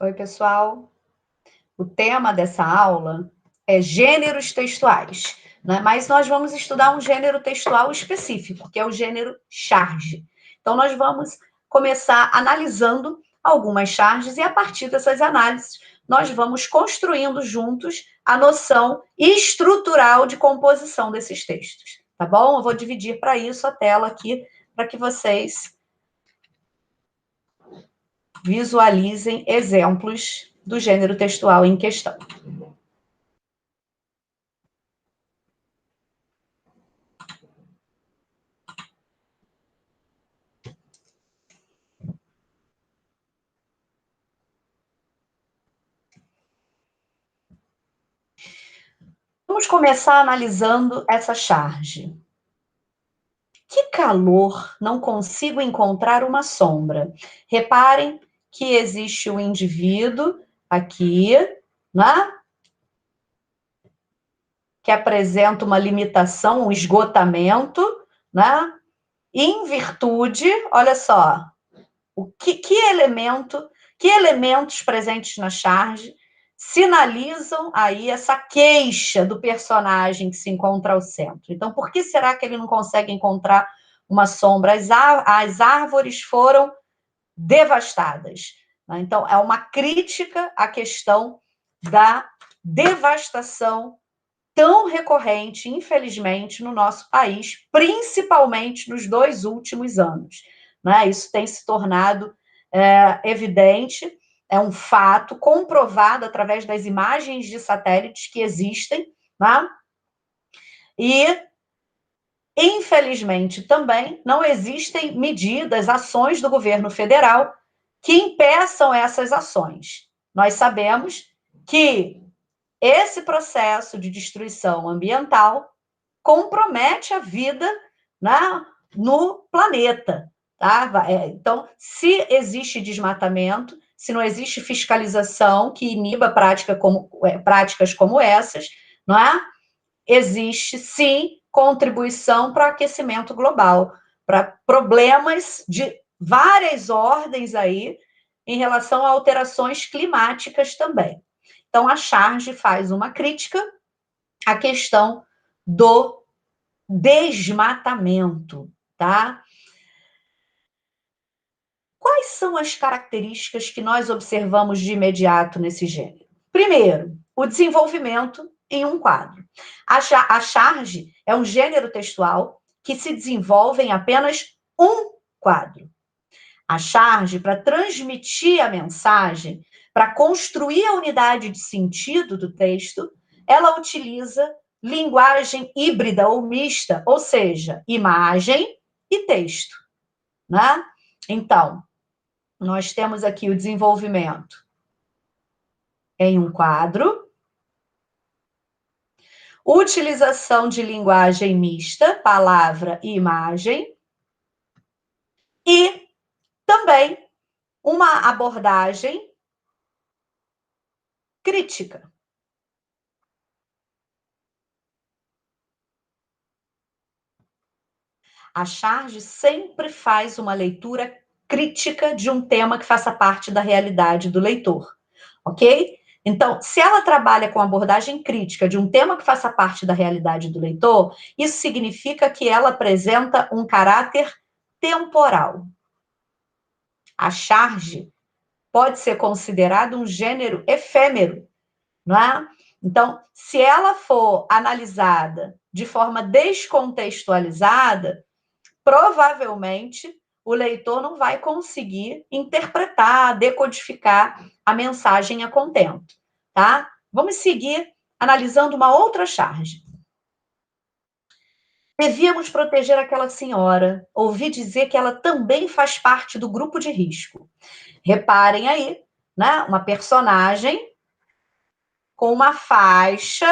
Oi, pessoal. O tema dessa aula é gêneros textuais, né? Mas nós vamos estudar um gênero textual específico, que é o gênero charge. Então, nós vamos começar analisando algumas charges e, a partir dessas análises, nós vamos construindo juntos a noção estrutural de composição desses textos, tá bom? Eu vou dividir para isso a tela aqui, para que vocês visualizem exemplos do gênero textual em questão. Vamos começar analisando essa charge. Que calor, não consigo encontrar uma sombra. Reparem que existe um indivíduo aqui, né? Que apresenta uma limitação, um esgotamento, né? Em virtude, olha só, que elementos presentes na charge sinalizam aí essa queixa do personagem que se encontra ao centro. Então, por que será que ele não consegue encontrar uma sombra? As árvores foram devastadas. Então, é uma crítica à questão da devastação tão recorrente, infelizmente, no nosso país, principalmente nos 2 últimos anos. Isso tem se tornado evidente, é um fato comprovado através das imagens de satélites que existem, né? E, infelizmente, também não existem medidas, ações do governo federal que impeçam essas ações. Nós sabemos que esse processo de destruição ambiental compromete a vida, né, no planeta. Tá? Então, se existe desmatamento, se não existe fiscalização que iniba práticas como essas, não é? Existe, sim, contribuição para o aquecimento global, para problemas de várias ordens aí em relação a alterações climáticas também. Então, a charge faz uma crítica à questão do desmatamento, tá? Quais são as características que nós observamos de imediato nesse gênero? Primeiro, o desenvolvimento em um quadro. A charge é um gênero textual que se desenvolve em apenas um quadro. A charge, para transmitir a mensagem, para construir a unidade de sentido do texto, ela utiliza linguagem híbrida ou mista, ou seja, imagem e texto, né? Então, nós temos aqui o desenvolvimento em um quadro, utilização de linguagem mista, palavra e imagem, e também uma abordagem crítica. A charge sempre faz uma leitura crítica de um tema que faça parte da realidade do leitor, ok? Então, se ela trabalha com abordagem crítica de um tema que faça parte da realidade do leitor, isso significa que ela apresenta um caráter temporal. A charge pode ser considerado um gênero efêmero, não é? Então, se ela for analisada de forma descontextualizada, provavelmente o leitor não vai conseguir interpretar, decodificar a mensagem a contento, tá? Vamos seguir analisando uma outra charge. Devíamos proteger aquela senhora. Ouvi dizer que ela também faz parte do grupo de risco. Reparem aí, né? Uma personagem com uma faixa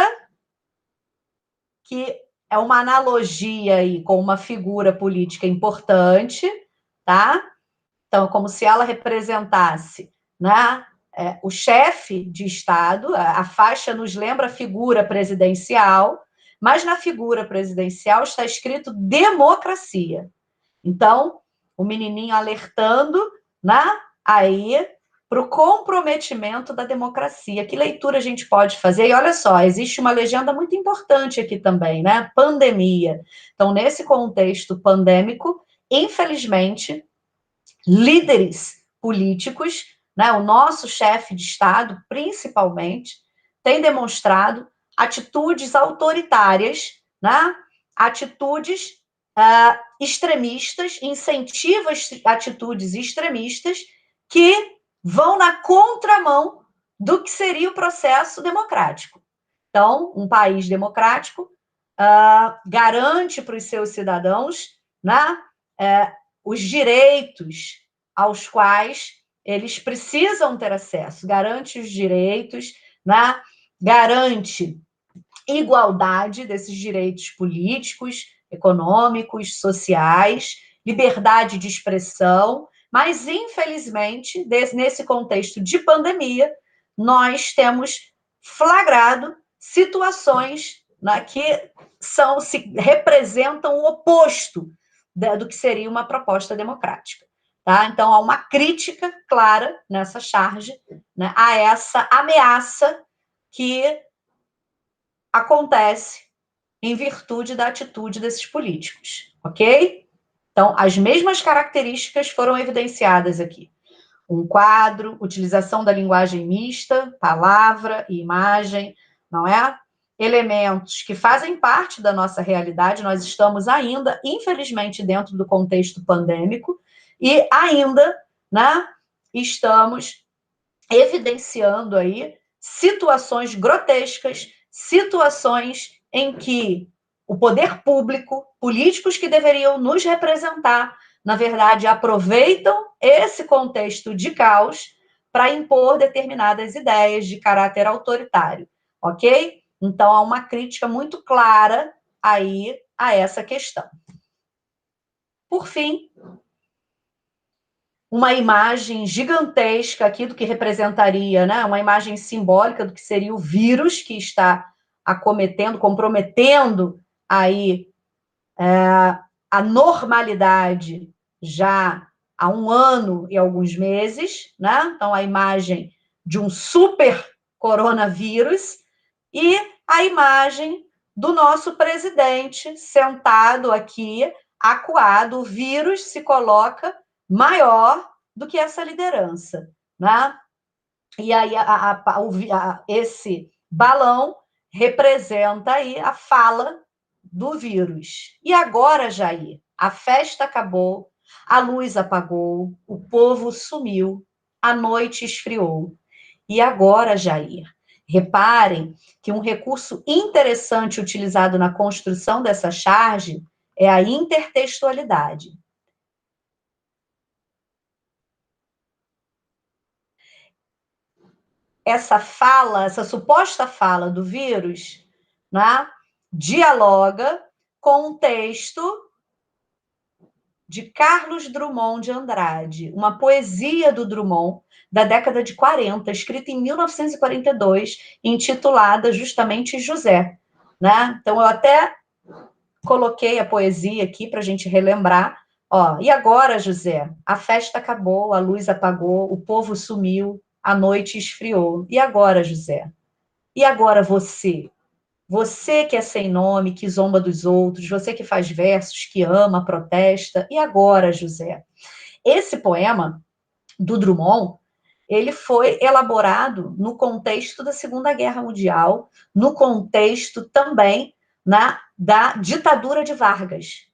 que é uma analogia aí com uma figura política importante, tá? Então, como se ela representasse, né, o chefe de Estado, a faixa nos lembra a figura presidencial, mas na figura presidencial está escrito democracia. Então, o menininho alertando, né, aí para o comprometimento da democracia. Que leitura a gente pode fazer? E olha só, existe uma legenda muito importante aqui também, né? Pandemia. Então, nesse contexto pandêmico, infelizmente, líderes políticos, né, o nosso chefe de Estado, principalmente, tem demonstrado atitudes autoritárias, né, atitudes extremistas, incentiva atitudes extremistas que vão na contramão do que seria o processo democrático. Então, um país democrático garante para os seus cidadãos, né, os direitos aos quais eles precisam ter acesso, garante os direitos, né, garante igualdade desses direitos políticos, econômicos, sociais, liberdade de expressão, mas, infelizmente, nesse contexto de pandemia, nós temos flagrado situações, né, que representam o oposto do que seria uma proposta democrática. Tá? Então, há uma crítica clara nessa charge, né, a essa ameaça que acontece em virtude da atitude desses políticos, ok? Então, as mesmas características foram evidenciadas aqui. Um quadro, utilização da linguagem mista, palavra e imagem, não é? Elementos que fazem parte da nossa realidade, nós estamos ainda, infelizmente, dentro do contexto pandêmico, e ainda, né, estamos evidenciando aí situações grotescas, situações em que o poder público, políticos que deveriam nos representar, na verdade, aproveitam esse contexto de caos para impor determinadas ideias de caráter autoritário, ok? Então, há uma crítica muito clara aí a essa questão. Por fim, uma imagem gigantesca aqui do que representaria, né? Uma imagem simbólica do que seria o vírus que está acometendo, comprometendo aí a normalidade já há um ano e alguns meses, né? Então, a imagem de um super coronavírus e a imagem do nosso presidente sentado aqui, acuado. O vírus se coloca maior do que essa liderança, né? E aí esse balão representa aí a fala do vírus. E agora, Jair, a festa acabou, a luz apagou, o povo sumiu, a noite esfriou. E agora, Jair, reparem que um recurso interessante utilizado na construção dessa charge é a intertextualidade. Essa fala, essa suposta fala do vírus, né, dialoga com um texto de Carlos Drummond de Andrade, uma poesia do Drummond da década de 40, escrita em 1942, intitulada justamente José. Né? Então, eu até coloquei a poesia aqui para a gente relembrar. Ó, e agora, José? A festa acabou, a luz apagou, o povo sumiu, a noite esfriou. E agora, José? E agora você? Você que é sem nome, que zomba dos outros, você que faz versos, que ama, protesta. E agora, José? Esse poema do Drummond, ele foi elaborado no contexto da Segunda Guerra Mundial, no contexto também da ditadura de Vargas.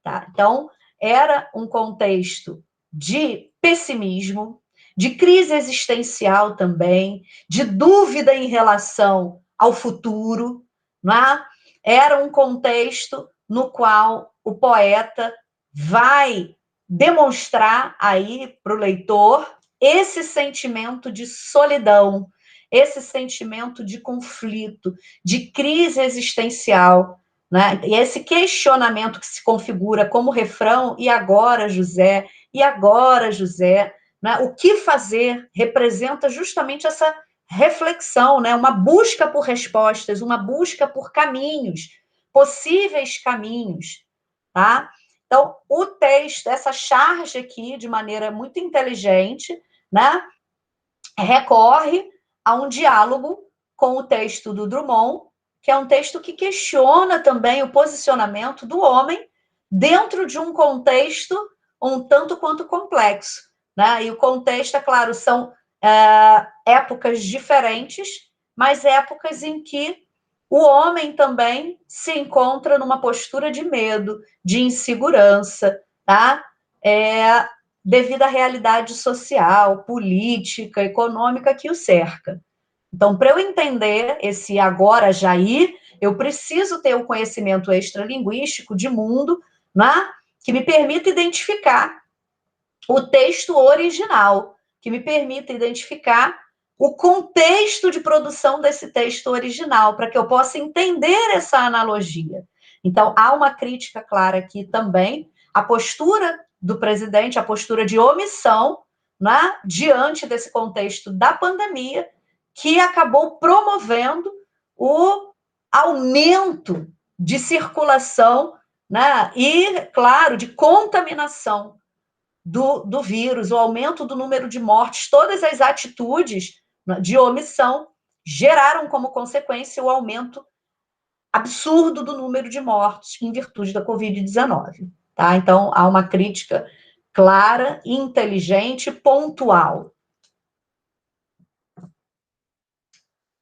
Tá? Então, era um contexto de pessimismo, de crise existencial também, de dúvida em relação ao futuro, né? Era um contexto no qual o poeta vai demonstrar aí para o leitor esse sentimento de solidão, esse sentimento de conflito, de crise existencial, né? E esse questionamento que se configura como refrão, e agora, José? E agora, José? Né? O que fazer representa justamente essa reflexão, né? Uma busca por respostas, uma busca por caminhos, possíveis caminhos. Tá? Então, o texto, essa charge aqui, de maneira muito inteligente, né? recorre a um diálogo com o texto do Drummond, que é um texto que questiona também o posicionamento do homem dentro de um contexto um tanto quanto complexo, né? E o contexto, é claro, são épocas diferentes, mas épocas em que o homem também se encontra numa postura de medo, de insegurança, tá? Devido à realidade social, política, econômica que o cerca. Então, para eu entender esse agora, Jair, eu preciso ter o conhecimento extralinguístico de mundo, né, que me permita identificar o texto original, que me permita identificar o contexto de produção desse texto original, para que eu possa entender essa analogia. Então, há uma crítica clara aqui também, a postura do presidente, a postura de omissão, né, diante desse contexto da pandemia, que acabou promovendo o aumento de circulação, né, e, claro, de contaminação do vírus, o aumento do número de mortes, todas as atitudes de omissão geraram como consequência o aumento absurdo do número de mortes em virtude da Covid-19. Tá? Então, há uma crítica clara, inteligente, pontual.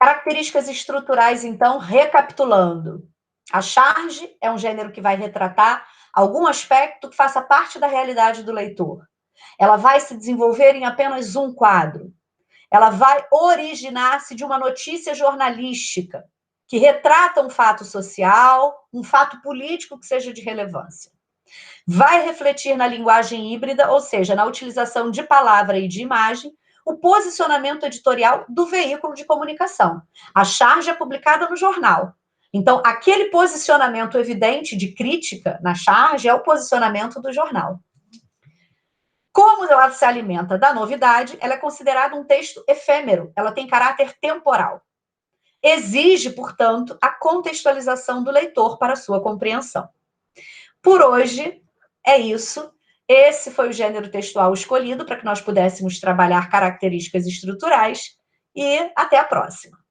Características estruturais, então, recapitulando. A charge é um gênero que vai retratar algum aspecto que faça parte da realidade do leitor. Ela vai se desenvolver em apenas um quadro. Ela vai originar-se de uma notícia jornalística que retrata um fato social, um fato político que seja de relevância. Vai refletir na linguagem híbrida, ou seja, na utilização de palavra e de imagem, o posicionamento editorial do veículo de comunicação. A charge é publicada no jornal. Então, aquele posicionamento evidente de crítica na charge é o posicionamento do jornal. Como ela se alimenta da novidade, ela é considerada um texto efêmero, ela tem caráter temporal. Exige, portanto, a contextualização do leitor para sua compreensão. Por hoje, é isso. Esse foi o gênero textual escolhido para que nós pudéssemos trabalhar características estruturais e até a próxima.